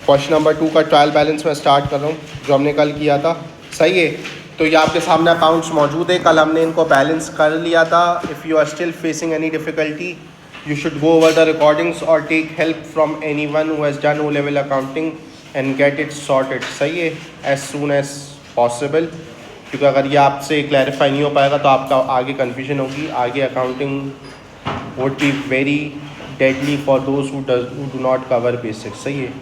Question number 2 का trial balance में start कर रहा हूँ जो हमने कल किया था। सही है, तो ये आपके सामने अकाउंट्स मौजूद है। कल हमने इनको बैलेंस कर लिया था। If you are still facing any difficulty you should go over the recordings और take help from anyone who has done O level accounting and get it sorted. सही है, एज सून एज पॉसिबल, क्योंकि अगर ये आपसे clarify नहीं हो पाएगा तो आपका आगे कन्फ्यूजन होगी। आगे accounting would be very deadly for those who do not cover basics. सही है,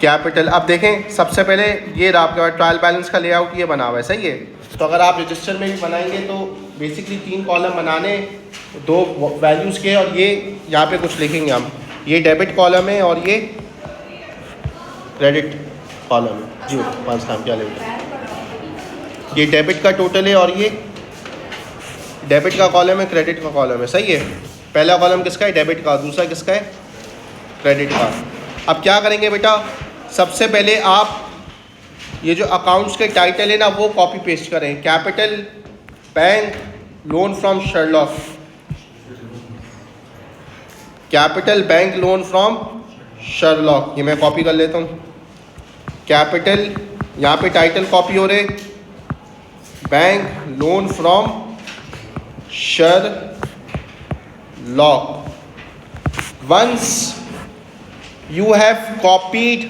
कैपिटल। अब देखें, सबसे पहले ये रहा आपके पास ट्रायल बैलेंस का लेआउट, ये बना हुआ है। सही है, तो अगर आप रजिस्टर में भी बनाएंगे तो बेसिकली 3 कॉलम बनाने, 2 वैल्यूज़ के, और ये यहाँ पे कुछ लिखेंगे हम। ये डेबिट कॉलम है और ये क्रेडिट कॉलम है। जी 5 नाम क्या लेंगे, ये डेबिट का टोटल है और ये डेबिट का कॉलम है, क्रेडिट का कॉलम है। सही है, पहला कॉलम किसका है, डेबिट का, दूसरा किसका है, क्रेडिट का। अब क्या करेंगे बेटा, सबसे पहले आप ये जो अकाउंट्स के टाइटल है ना वो कॉपी पेस्ट करें। Capital bank loan from Sherlock, capital bank loan from Sherlock, ये मैं कॉपी कर लेता हूँ। कैपिटल, यहाँ पे टाइटल कॉपी हो रहे, bank loan from Sherlock. Once you have copied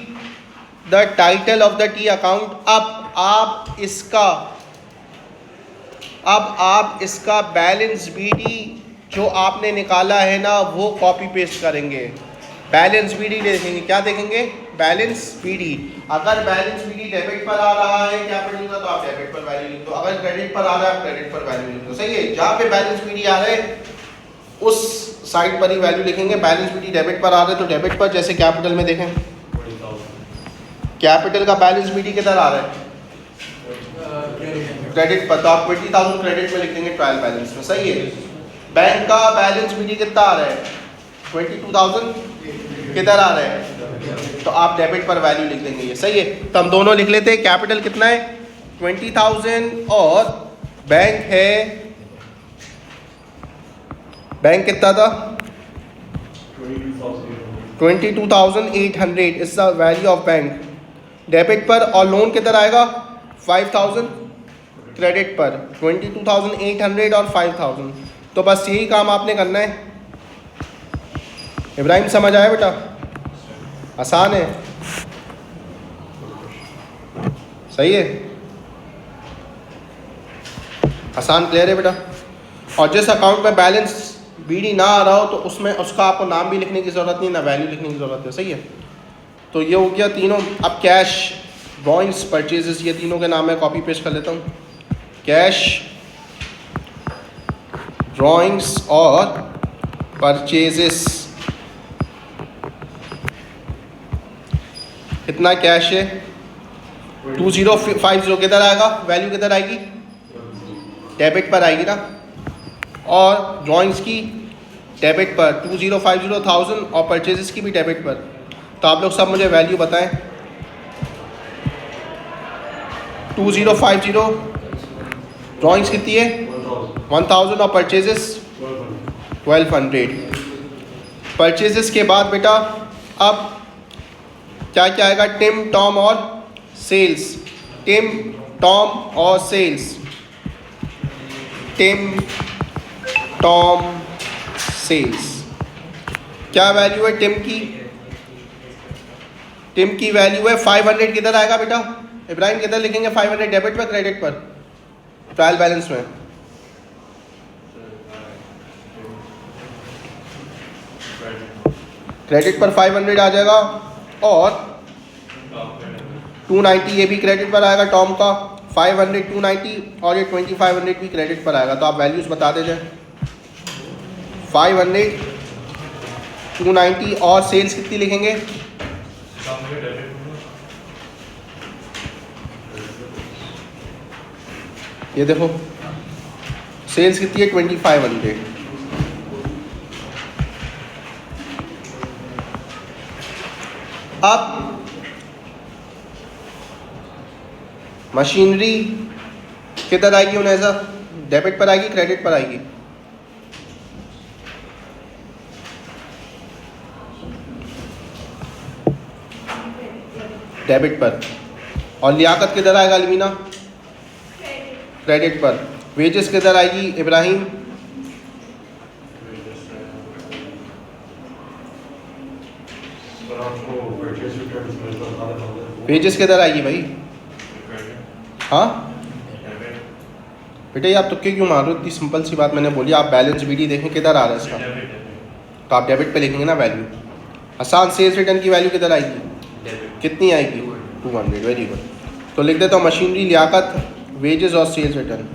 the title of the T account, अब आप इसका बैलेंस बीडी जो आपने निकाला है ना वो कॉपी पेस्ट करेंगे। बैलेंस बीडी देखेंगे, क्या देखेंगे, बैलेंस बीडी। अगर बैलेंस बीडी डेबिट पर आ रहा है कैपिटल का तो आप डेबिट पर वैल्यू लिख दो, अगर क्रेडिट पर आ रहा है आप क्रेडिट पर वैल्यू लिख दो। सही है, जहाँ पे बैलेंस बीडी आ रहा है उस साइड पर ही वैल्यू लिखेंगे। बैलेंस बीडी डेबिट पर आ रहा है तो डेबिट पर, जैसे कैपिटल में देखें कैपिटल का बैलेंस बीडी किधर आ रहा है, क्रेडिट पर, तो आप 20,000 क्रेडिट में लिख देंगे ट्रायल बैलेंस में। सही है, बैंक का बैलेंस बीडी कितना आ रहा है, 22,000 किधर आ रहा है, तो आप डेबिट पर वैल्यू लिख देंगे ये। सही है, तो हम दोनों लिख लेते हैं। कैपिटल कितना है 20,000 और बैंक है, बैंक कितना था 22,800 is the value of bank debit पर, और लोन किधर आएगा 5,000 क्रेडिट पर, 22,800 और 5,000। तो बस यही काम आपने करना है। इब्राहिम समझ आया बेटा, आसान है। सही है, आसान, क्लियर है बेटा। और जिस अकाउंट में बैलेंस बीडी ना आ रहा हो तो उसमें उसका आपको नाम भी लिखने की ज़रूरत नहीं, ना वैल्यू लिखने की ज़रूरत है। सही है, तो ये हो गया तीनों। अब कैश, ड्रॉइंग्स, परचेजेस, ये तीनों के नाम मैं कॉपी पेस्ट कर लेता हूँ। कैश, ड्रॉइंग्स और परचेजेस। कितना कैश है 2050, किधर आएगा, वैल्यू किधर आएगी, डेबिट पर आएगी ना, और ड्राइंग्स की डेबिट पर 2050,000 और परचेजेस की भी डेबिट पर। तो आप लोग सब मुझे वैल्यू बताएं। 2050 ड्राइंग्स कितनी है 1000 और परचेजेस 1200। परचेजेस के बाद बेटा अब क्या क्या आएगा, टिम, टॉम और सेल्स। टिम, टॉम और सेल्स, टिम, टॉम, सेल्स। क्या वैल्यू है टिम की, टिम की वैल्यू है 500। किधर आएगा बेटा, इब्राहिम किधर लिखेंगे 500, डेबिट पर क्रेडिट पर, ट्रायल बैलेंस में, क्रेडिट पर 500 आ जाएगा, और 290 ये भी क्रेडिट पर आएगा टॉम का, 500 290 और ये 2500 भी क्रेडिट पर आएगा। तो आप वैल्यूज बता दीजिए, 500 290 और सेल्स कितनी लिखेंगे, ये देखो सेल्स कितनी है 2500। अब मशीनरी किधर आएगी उन्हें, डेबिट पर आएगी क्रेडिट पर आएगी, डेबिट पर। और लियाकत किधर आएगा अलमीना? क्रेडिट पर। वेजेस किधर आएगी इब्राहिम? वेजेस किधर आएगी भाई? हाँ बेटा ये आप तुक्के क्यों मार रहे हो? इतनी सिंपल सी बात मैंने बोली, आप बैलेंस बीडी देखें किधर आ रहा है इसका, तो आप डेबिट पे लिखेंगे ना वैल्यू। आसान, सेल्स रिटर्न की वैल्यू किधर आएगी? कितनी आएगी? 200। Very good. तो लिख देता हूँ मशीनरी, लियाकत, वेजेस और सेल्स रिटर्न।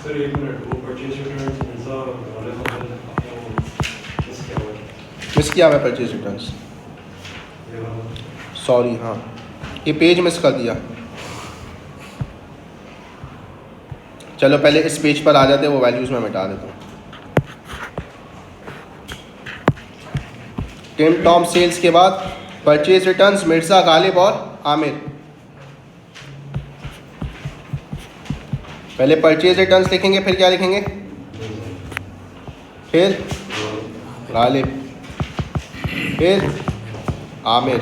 सर एक मिनट, वो परचेज रिटर्न्स मिस किया हुआ परचेज रिटर्न्स, सॉरी, हाँ ये पेज मिस कर दिया। चलो पहले इस पेज पर आ जाते, वो वैल्यूज़ में मिटा देता हूँ। टिम टॉम सेल्स के बाद परचेज रिटर्न्स मिर्ज़ा, गालिब और आमिर। पहले परचेज रिटर्न्स लिखेंगे, फिर क्या लिखेंगे? फिर गालिब, फिर आमिर।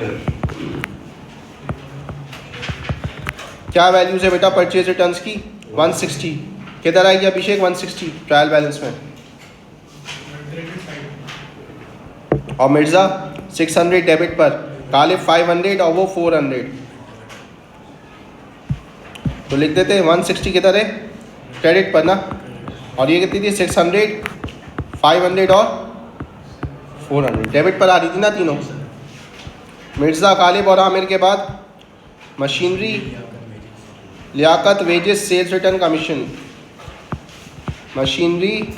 क्या वैल्यूज़ है बेटा परचेज रिटर्न्स की? 160। किधर आएगी अभिषेक 160 ट्रायल बैलेंस में? और मिर्ज़ा 600 डेबिट पर, गालिब 500 और वो 400। तो लिख देते हैं 160 किधर है? क्रेडिट पर ना। और ये कितनी थी? 600, 500 और 400 डेबिट पर आ रही थी ना तीनों। मिर्ज़ा, गालिब और आमिर के बाद machinery, Liaquat, wages, sales return, commission. Machinery,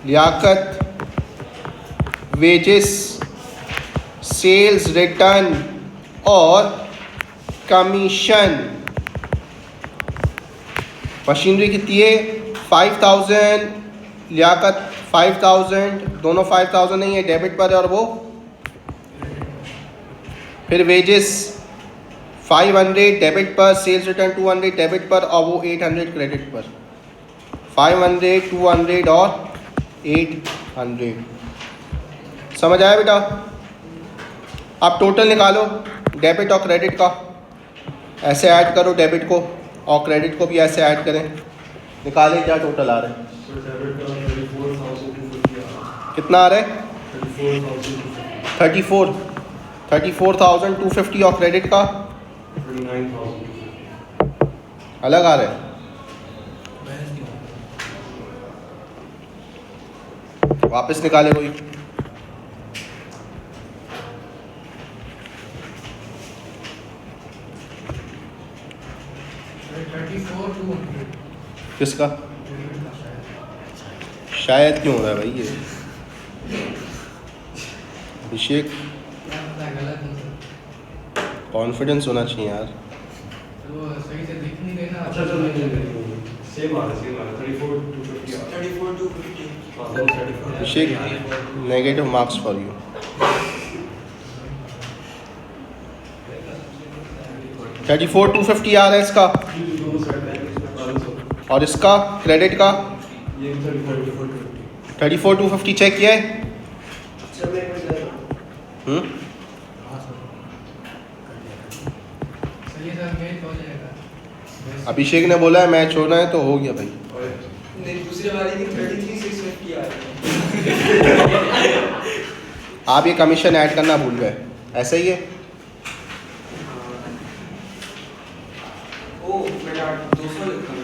Liaquat, wages, sales return और कमीशन। मशीनरी कितनी है? 5000, लियाकत 5000, दोनों 5000 नहीं है, डेबिट पर है और वो। फिर वेजेस 500 डेबिट पर, सेल्स रिटर्न 200 डेबिट पर और वो 800 क्रेडिट पर। 500, 200 और 800। समझ आया बेटा? आप टोटल निकालो डेबिट और क्रेडिट का, ऐसे ऐड करो डेबिट को और क्रेडिट को भी ऐसे ऐड करें, निकालें क्या टोटल आ रहा है। कितना आ रहा है? 34,250 और क्रेडिट का अलग आ रहा है। वापस निकाले कोई। किसका? शायद क्यों हो रहा है भाई ये? अभिषेक कॉन्फिडेंस होना चाहिए यार। अभिषेक नेगेटिव मार्क्स फॉर यू। $34,250 आ रहा है इसका, और इसका क्रेडिट का 34,250 चेक किया है। अभिषेक ने बोला है मैच होना है तो हो गया भाई। नहीं, दूसरे वाले की 33,650 आ रही है। आप ये कमीशन ऐड करना भूल गए, ऐसा ही है। ओ बेटा 200 लिखा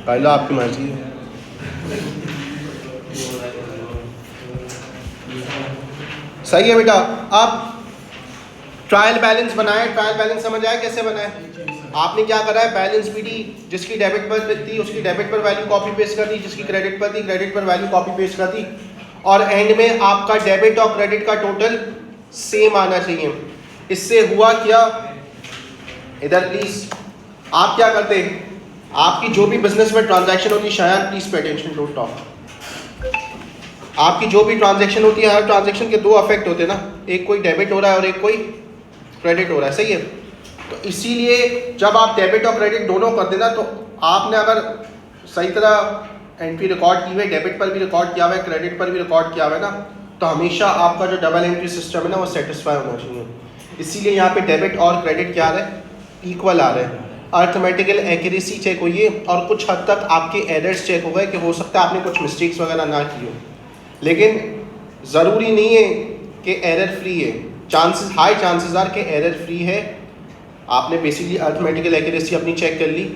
कर लो, आपकी मर्जी है। सही है बेटा। आप ट्रायल बैलेंस बनाए, ट्रायल बैलेंस समझ आया कैसे बनाए? आपने क्या करा है, बैलेंस बीडी जिसकी डेबिट पर थी उसकी डेबिट पर वैल्यू कॉपी पेस्ट कर दी, जिसकी क्रेडिट पर थी क्रेडिट पर वैल्यू कॉपी पेस्ट कर दी, और एंड में आपका डेबिट और क्रेडिट का टोटल सेम आना चाहिए। इससे हुआ क्या, इधर प्लीज आप क्या करते हैं, आपकी जो भी बिजनेस में ट्रांजैक्शन होती है, शायद please pay attention, don't talk. आपकी जो भी ट्रांजैक्शन होती है, हर ट्रांजैक्शन के दो अफेक्ट होते हैं ना, एक कोई डेबिट हो रहा है और एक कोई क्रेडिट हो रहा है, सही है। तो इसीलिए जब आप डेबिट और क्रेडिट दोनों कर देना, तो आपने अगर सही तरह एंट्री रिकॉर्ड की हुई है, डेबिट पर भी रिकॉर्ड किया हुआ है, क्रेडिट पर भी रिकॉर्ड किया हुआ है ना, तो हमेशा आपका जो डबल एंट्री सिस्टम है ना वो सेटिस्फाई होना चाहिए। इसीलिए यहाँ पे डेबिट और क्रेडिट क्या आ रहा है, इक्वल आ रहा है। अर्थमेटिकल एक्यूरेसी चेक हुई है और कुछ हद तक आपके एरर्स चेक हो गए कि हो सकता है आपने कुछ मिस्टेक्स वगैरह ना की हो, लेकिन ज़रूरी नहीं है कि एरर फ्री है। चांसेस हाई चांसेस आर कि एरर फ्री है। आपने बेसिकली अर्थमेटिकल एक्यूरेसी अपनी चेक कर ली,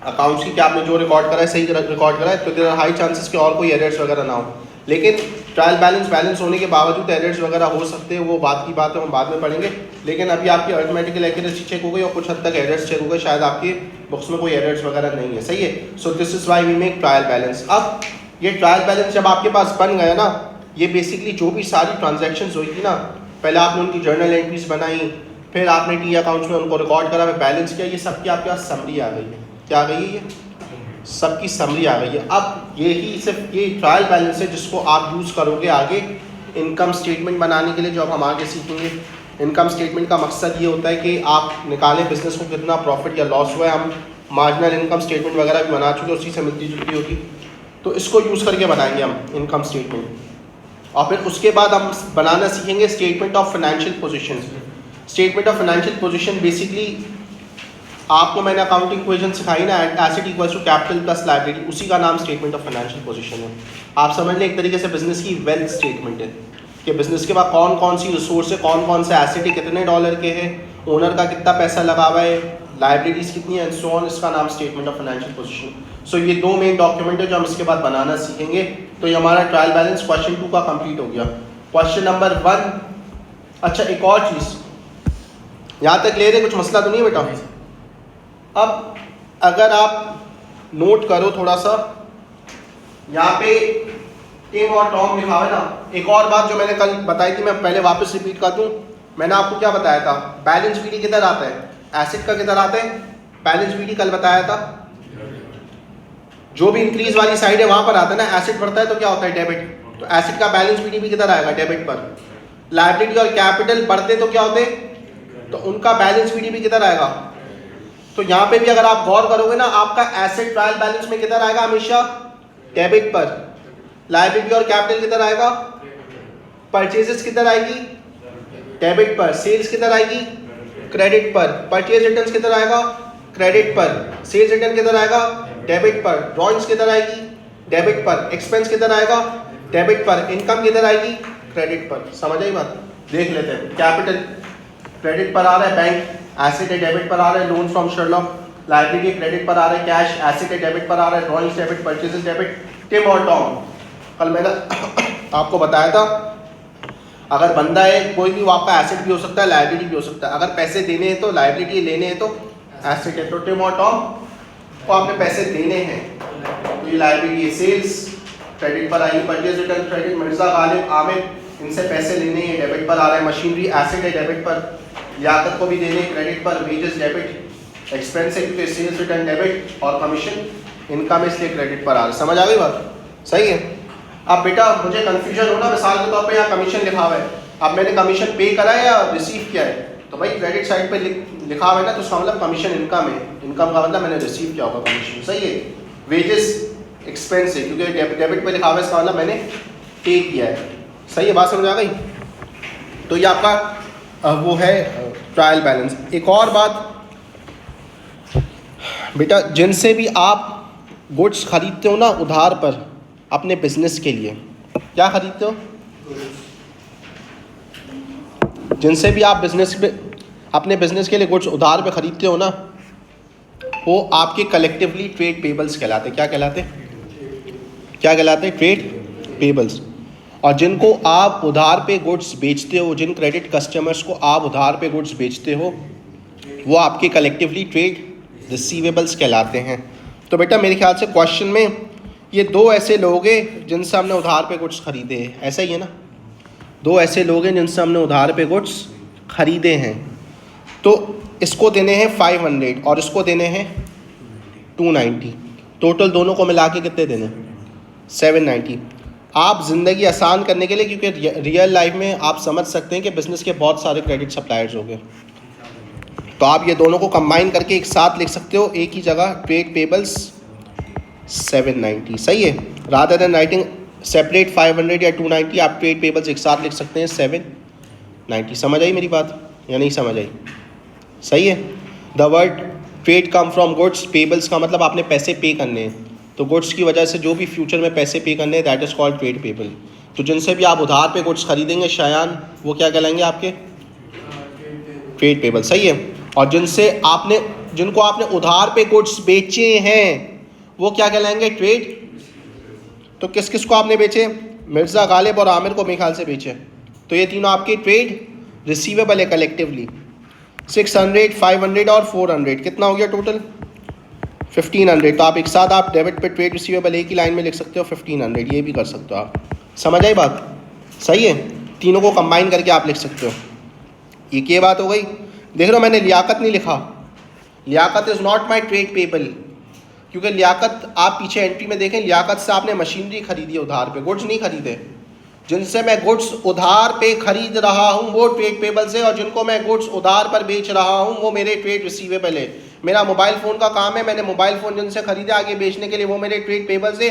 अकाउंट्स की कि आपने जो रिकॉर्ड करा है सही रिकॉर्ड करा है, तो देयर आर हाई चांसेस कि और कोई एरर्स वगैरह ना हो। लेकिन ट्रायल बैलेंस होने के बावजूद एरर्स वगैरह हो सकते हैं, वो बात की बात है, हम बाद में पढ़ेंगे। लेकिन अभी आपकी अर्थमेटिकल एक्यूरेसी चेक हो गई और कुछ हद तक एरर्स चेक हो गए, शायद आपकी बुक्स में कोई एरर्स वगैरह नहीं है, सही है। So this is why we make trial balance. अब ये ट्रायल बैलेंस जब आपके पास बन गया ना, ये बेसिकली जो भी सारी ट्रांजेक्शन्स हुई थी ना, पहले आपने उनकी जर्नल एंट्रीज बनाई, फिर आपने टी अकाउंट्स में उनको रिकॉर्ड करा, फिर बैलेंस किया, ये सबकी आपके पास समरी आ गई है। क्या आ गई है? ये सबकी समरी आ गई है। अब यही सिर्फ ये ट्रायल बैलेंस है जिसको आप यूज़ करोगे आगे इनकम स्टेटमेंट बनाने के लिए, जो अब हम आगे सीखेंगे। इनकम स्टेटमेंट का मकसद ये होता है कि आप निकालें बिजनेस को कितना प्रॉफिट या लॉस हुआ है। हम मार्जिनल इनकम स्टेटमेंट वगैरह भी बना चुके, उसी से मिलती जुलती होगी, तो इसको यूज़ करके बनाएंगे हम इनकम स्टेटमेंट। और फिर उसके बाद हम बनाना सीखेंगे statement of financial position. Statement of financial position basically आपको मैंने अकाउंटिंग इक्वेशन सिखाई ना, asset equals to capital plus liability, उसी का नाम स्टेटमेंट ऑफ फाइनेंशियल पोजीशन है। आप समझ लें एक तरीके से बिजनेस की वेल्थ स्टेटमेंट है कि बिजनेस के पास कौन कौन सी रिसोर्स है, कौन कौन से एसेट है, कितने डॉलर के हैं, ओनर का कितना पैसा लगा हुआ है, लायबिलिटीज़ कितनी है, एंड सो ऑन। इसका नाम स्टेटमेंट ऑफ फाइनेंशियल पोजीशन। सो ये दो मेन डॉक्यूमेंट है जो हम इसके बाद बनाना सीखेंगे। तो ये हमारा ट्रायल बैलेंस क्वेश्चन 2 का कंप्लीट हो गया। Question number 1। अच्छा, एक और चीज़ यहाँ तक ले रहे, कुछ मसला तो नहीं है बेटा? अब अगर आप नोट करो थोड़ा सा, यहाँ पे टिम और टॉम लिखा हुआ है ना। एक और बात जो मैंने कल बताई थी, मैं पहले वापस रिपीट कर दूँ। मैंने आपको क्या बताया था, बैलेंस बीडी किधर आता है, एसेट का किधर आता है, बैलेंस बीडी कल बताया था। जो भी इंक्रीज वाली साइड है वहां पर आता है ना, एसेट बढ़ता है तो क्या होता है, डेबिट। तो एसेट का बैलेंस बीडी भी किधर आएगा, डेबिट पर। लायबिलिटी और कैपिटल बढ़ते तो क्या होते, तो उनका बैलेंस बीडी भी किधर आएगा। तो यहाँ पे भी अगर आप गौर करोगे ना, आपका एसेट ट्रायल बैलेंस में किधर आएगा, हमेशा डेबिट पर। लायबिलिटी और कैपिटल किधर आएगा, परचेजेस किधर आएगी, डेबिट पर। सेल्स किधर आएगी, क्रेडिट पर। परचेज रिटर्न्स किधर आएगा, क्रेडिट पर। सेल्स रिटर्न किधर आएगा, डेबिट पर। ड्रॉइंग्स किधर आएगी, डेबिट पर। एक्सपेंस किधर आएगा, डेबिट पर। इनकम किधर आएगी, क्रेडिट पर। समझ आई बात? देख लेते हैं। कैपिटल क्रेडिट पर आ रहा है, बैंक एसेट है, डेबिट पर आ रहा है, loan from Sherlock. Liability credit पर आ रहा है, कैश एसेट है, डेबिट पर आ रहा है, drawings debit, purchases debit. Tim और टॉम, कल मैंने आपको बताया था, अगर बंदा है कोई भी, वो आपका एसेट भी हो सकता है, लायबिलिटी भी हो सकता है। अगर पैसे देने हैं तो लायबिलिटी, लेने हैं तो एसेट है। तो टिम और टॉम को आपने पैसे देने हैं तो ये लायबिलिटी है। सेल्स क्रेडिट पर आएगी, purchase return credit. Mirza Ghalib Aamir, इनसे पैसे लेने हैं, डेबिट पर आ रहा है। मशीनरी एसेट है, डेबिट पर। लियाकत को भी देने क्रेडिट पर। Wages debit. एक्सपेंस है क्योंकि सेल्स रिटर्न डेबिट, और कमीशन इनकम इसलिए क्रेडिट पर आ रहा है। समझ आ गई बात? सही है। अब बेटा मुझे कंफ्यूजन हो ना, मिसाल के तौर पे यहाँ कमीशन लिखा हुआ है, अब मैंने कमीशन पे करा है या रिसीव किया है, तो भाई क्रेडिट साइड पे लिखा हुआ है ना, तो उसका मतलब कमीशन इनकम है। इनकम का मतलब मैंने रिसीव किया होगा कमीशन, सही है। वेजेस एक्सपेंस है क्योंकि डेबिट पे लिखा हुआ है, इसका मतलब मैंने पे किया है। सही है, बात समझ आ गई? तो ये आपका वो है ट्रायल बैलेंस। एक और बात बेटा, जिनसे भी आप गुड्स खरीदते हो ना उधार पर अपने बिजनेस के लिए, क्या खरीदते हो, जिनसे भी आप अपने बिजनेस के लिए गुड्स उधार पे खरीदते हो ना, वो आपके कलेक्टिवली ट्रेड पेबल्स कहलाते। क्या कहलाते? क्या कहलाते? Trade payables. और जिनको आप उधार पे गुड्स बेचते हो, जिन क्रेडिट कस्टमर्स को आप उधार पे गुड्स बेचते हो, वो आपके कलेक्टिवली ट्रेड रिसीवेबल्स कहलाते हैं। तो बेटा मेरे ख्याल से क्वेश्चन में ये दो ऐसे लोग हैं जिनसे हमने उधार पे गुड्स खरीदे हैं, ऐसा ही है ना? दो ऐसे लोग हैं जिनसे हमने उधार पे गुड्स खरीदे हैं। तो इसको देने हैं 500 और इसको देने हैं 290। टोटल दोनों को मिला के कितने देने? 790। आप ज़िंदगी आसान करने के लिए, क्योंकि रियल लाइफ में आप समझ सकते हैं कि बिज़नेस के बहुत सारे क्रेडिट सप्लायर्स हो गए, तो आप ये दोनों को कंबाइन करके एक साथ लिख सकते हो एक ही जगह, ट्रेड पेबल्स 790। सही है, रादर देन राइटिंग सेपरेट 500 या 290 आप ट्रेड पेबल्स एक साथ लिख सकते हैं 790। समझ आई मेरी बात या नहीं समझ आई? सही है। The word trade come from goods, payables का मतलब आपने पैसे पे करने हैं, तो गुड्स की वजह से जो भी फ्यूचर में पैसे पे करने हैं that is called trade payable. तो जिनसे भी आप उधार पे गुड्स खरीदेंगे शायान, वो क्या कहलाएंगे आपके? Trade payable. सही है। और जिनको आपने उधार पे गुड्स बेचे हैं वो क्या कहलाएंगे? ट्रेड। तो किस किस को आपने बेचे? मिर्ज़ा, गालिब और आमिर को मेरे ख्याल से बेचे, तो ये तीनों आपके ट्रेड रिसीवेबल है कलेक्टिवली। 600, 500 और 400 कितना हो गया टोटल? 1500। तो आप एक साथ आप डेबिट पे ट्रेड रिसीवेबल एक ही लाइन में लिख सकते हो 1500, ये भी कर सकते हो आप। समझ आई बात? सही है। तीनों को कंबाइन करके आप लिख सकते हो। ये क्या बात हो गई? देख रहे हो मैंने लियाकत नहीं लिखा। Liaquat is not my trade payable, क्योंकि लियाकत आप पीछे एंट्री में देखें, लियाकत से आपने मशीनरी खरीदी है उधार पे, गुड्स नहीं खरीदे। जिनसे मैं गुड्स उधार पे खरीद रहा हूँ वो ट्रेड पेबल से, और जिनको मैं गुड्स उधार पर बेच रहा हूँ वो मेरे ट्रेड रिसीवेबल है। मेरा मोबाइल फ़ोन का काम है, मैंने मोबाइल फ़ोन जिनसे खरीदा आगे बेचने के लिए वो मेरे ट्रेड पेबल से,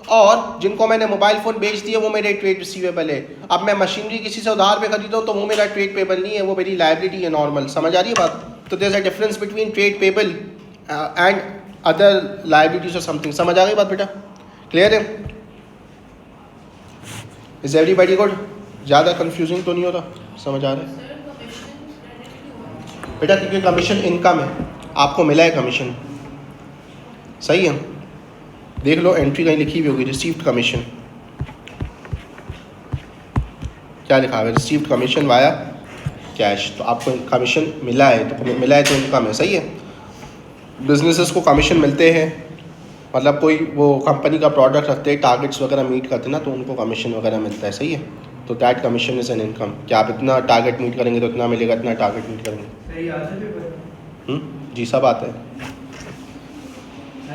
और जिनको मैंने मोबाइल फ़ोन बेच दिए वो मेरे ट्रेड रिसीवेबल है। अब मैं मशीनरी किसी से उधार पे खरीदा हूँ तो वो मेरा ट्रेड पेबल नहीं है, वो मेरी लायबिलिटी है नॉर्मल। समझ आ रही है बात? तो there is a difference between trade payable and other liabilities और समथिंग। समझ आ गई बात बेटा? क्लियर है? Is everybody good? ज़्यादा कंफ्यूजिंग तो नहीं हो रहा? समझ आ रहा है बेटा? क्योंकि कमीशन इनकम है, आपको मिला है कमीशन। सही है। देख लो एंट्री कहीं लिखी हुई होगी, रिसीव्ड कमीशन। क्या लिखा है? Received commission via cash. तो आपको कमीशन मिला है, तो मिला है तो इनकम है। सही है। बिजनेसेस को कमीशन मिलते हैं, मतलब कोई वो कंपनी का प्रोडक्ट रखते हैं, टारगेट्स वगैरह मीट करते हैं ना, तो उनको कमीशन वगैरह मिलता है। सही है। तो that commission is an income. क्या आप इतना टारगेट मीट करेंगे तो इतना मिलेगा, इतना टारगेट मीट करेंगे। सही आता है पेपर? जी सब आता है।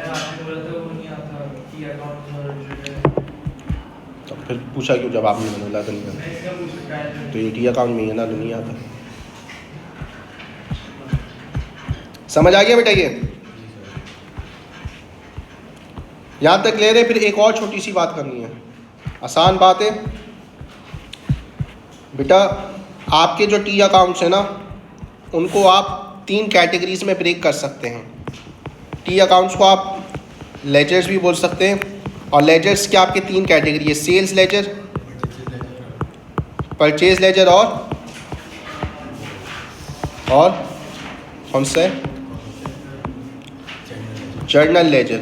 आपने बोला था वो नहीं आता कि अकाउंट और तो फिर पूछा क्यों जब आपने बोला तो नहीं आता? मैं इसका पूछ सकता है तो ईटी अकाउंट में है ना, तो नहीं आता। समझ आ गया बेटा? ये यहाँ तक क्लियर है? फिर एक और छोटी सी बात करनी है, आसान बात है बेटा। आपके जो टी अकाउंट्स हैं ना, उनको आप 3 कैटेगरीज में ब्रेक कर सकते हैं। टी अकाउंट्स को आप लेजर्स भी बोल सकते हैं, और लेजर्स के आपके 3 कैटेगरी है, सेल्स लेजर, परचेज लेजर और कौन सा है? Journal ledger.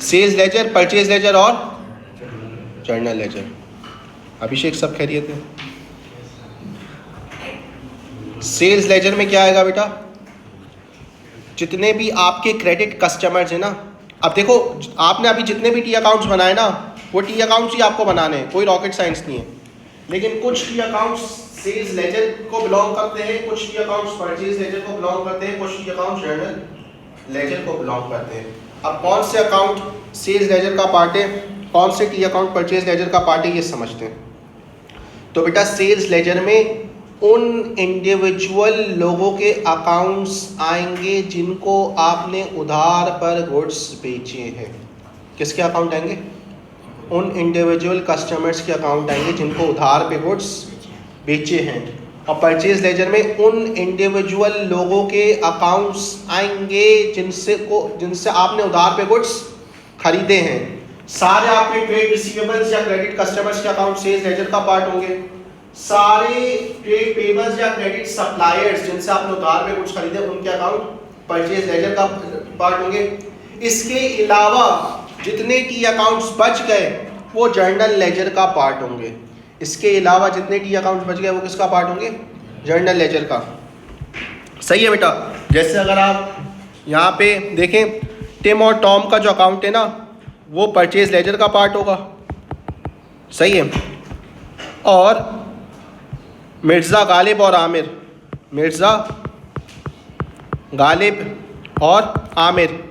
Sales ledger, purchase ledger और जर्नल लेजर। अभिषेक सब खैरियत है? सेल्स लेजर में क्या आएगा बेटा? जितने भी आपके क्रेडिट कस्टमर्स हैं ना, अब देखो आपने अभी जितने भी टी अकाउंट्स बनाए ना, वो टी अकाउंट्स ही आपको बनाने हैं, कोई रॉकेट साइंस नहीं है। लेकिन कुछ टी अकाउंट्स सेल्स लेजर को बिलोंग करते हैं, कुछ टी अकाउंट्स परचेज लेजर को बिलोंग करते हैं, कुछ टी अकाउंट्स जर्नल लेजर को बिलोंग करते हैं। अब कौन से अकाउंट सेल्स लेजर का पार्ट है, कौन से टी अकाउंट परचेज लेजर का पार्ट है, ये समझते हैं। तो बेटा सेल्स लेजर में उन इंडिविजुअल लोगों के अकाउंट्स आएंगे जिनको आपने उधार पर गुड्स बेचे हैं। किसके अकाउंट आएंगे? उन इंडिविजुअल कस्टमर्स के अकाउंट आएंगे जिनको उधार पे गुड्स बेचे हैं। और परचेज लेजर में उन इंडिविजुअल लोगों के अकाउंट्स आएंगे जिनसे आपने उधार पे गुड्स खरीदे हैं। सारे आपके ट्रेड रिसीवेबल्स या क्रेडिट कस्टमर्स के अकाउंट सेल्स लेजर का पार्ट होंगे। सारे ट्रेड पेबल्स या क्रेडिट सप्लायर्स जिनसे आपने उधार पे गुड्स खरीदे उनके अकाउंट परचेज लेजर का पार्ट होंगे। इसके अलावा जितने टी अकाउंट्स बच गए वो जर्नल लेजर का पार्ट होंगे। इसके अलावा जितने टी अकाउंट्स बच गए वो किसका पार्ट होंगे? जर्नल लेजर का। सही है बेटा? जैसे अगर आप यहाँ पे देखें, टिम और टॉम का जो अकाउंट है ना, वो परचेज लेजर का पार्ट होगा। सही है। और मिर्ज़ा, गालिब और आमिर, मिर्ज़ा, गालिब और आमिर,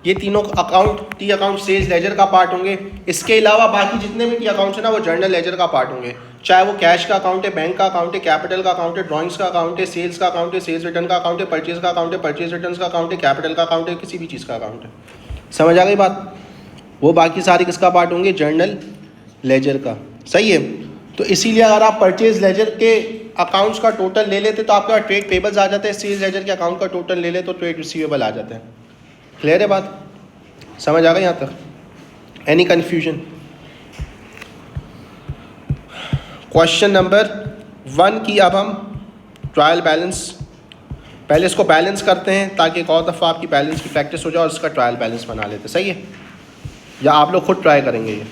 ये तीनों account t account sales ledger का पार्ट होंगे। इसके अलावा बाकी जितने भी टी अकाउंट्स हैं ना, वो जर्नल लेजर का पार्ट होंगे। चाहे वो कैश का अकाउंट है, बैंक का अकाउंट है, कैपिटल का अकाउंट है, ड्राइंग्स का अकाउंट है, सेल्स का अकाउंट है, सेल्स रिटर्न का अकाउंट है, परचेज का अकाउंट है, परचेज रिटर्न का अकाउंट है, कैपिटल का अकाउंट है, किसी भी चीज़ का अकाउंट है। समझ आ गई बात? वो बाकी सारे किसका पार्ट होंगे? जर्नल लेजर का, सही है। तो इसीलिए अगर आप परचेज लेजर के अकाउंट्स का टोटल ले लेते तो आपके पास ट्रेड पेबल्स आ जाते हैं, सेल्स लेजर के अकाउंट का टोटल ले ले तो ट्रेड रिसीवेबल आ जाते हैं। क्लियर है बात, समझ आ गई यहाँ तक? Any confusion? क्वेश्चन नंबर 1 की अब हम ट्रायल बैलेंस, पहले इसको बैलेंस करते हैं ताकि एक और दफ़ा आपकी बैलेंस की प्रैक्टिस हो जाए और इसका ट्रायल बैलेंस बना लेते, सही है? या आप लोग खुद ट्राई करेंगे? ये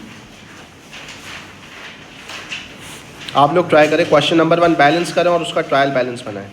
आप लोग ट्राई करें, क्वेश्चन नंबर 1 बैलेंस करें और उसका ट्रायल बैलेंस बनाएं।